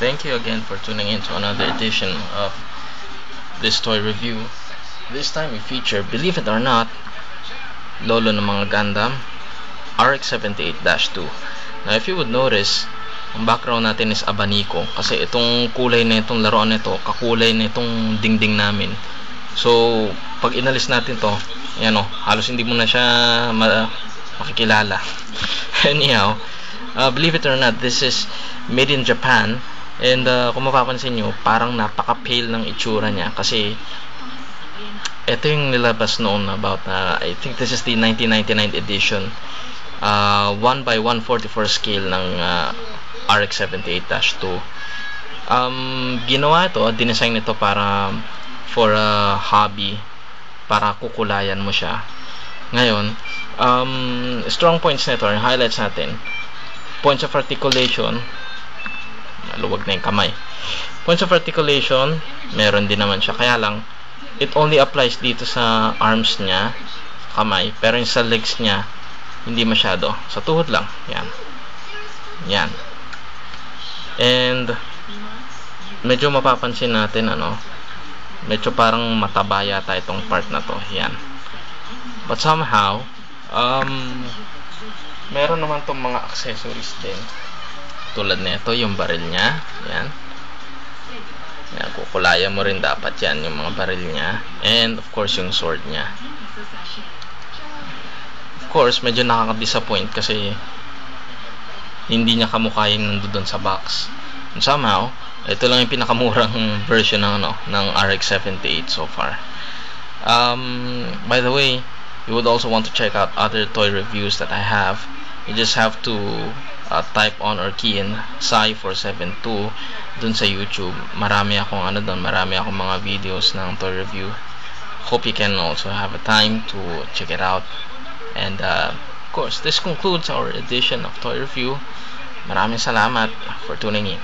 Thank you again for tuning in to another edition of this toy review. This time we feature, believe it or not, lolo ng mga Gundam RX-78-2. Now if you would notice, ang background natin is abaniko kasi itong kulay na itong laruan nito kakulay na itong dingding namin. So pag inalis natin to, yan o, halos hindi mo na siya makikilala. Anyhow, believe it or not, this is made in Japan. And kung mapapansin nyo, parang napaka-pale ng itsura niya kasi ito yung nilabas noon about, I think this is the 1999 edition, 1/144 scale ng RX-78-2. Ginawa ito, dinesign ito para for a hobby, para kukulayan mo siya. Ngayon, strong points nito, highlights natin, points of articulation, luwag na yung kamay. Points of articulation, meron din naman siya. Kaya lang, it only applies dito sa arms niya, kamay. Pero yung sa legs niya, hindi masyado. Sa tuhod lang. Yan. Yan. And, medyo mapapansin natin, medyo parang mataba yata itong part na to. Yan. But somehow, meron naman tong mga accessories din. Tulad nito, yung baril niya. Yan. Yan, kukulayan mo rin dapat yan, yung mga baril niya. And, of course, yung sword niya. Of course, medyo nakaka-disappoint kasi hindi niya kamukha yung nandun sa box. And somehow, ito lang yung pinakamurang version ng RX-78 so far. By the way, you would also want to check out other toy reviews that I have. You just have to type on or key in Sai472 dun sa YouTube. Marami akong marami akong mga videos ng toy review. Hope you can also have a time to check it out. And of course, this concludes our edition of toy review. Maraming salamat for tuning in.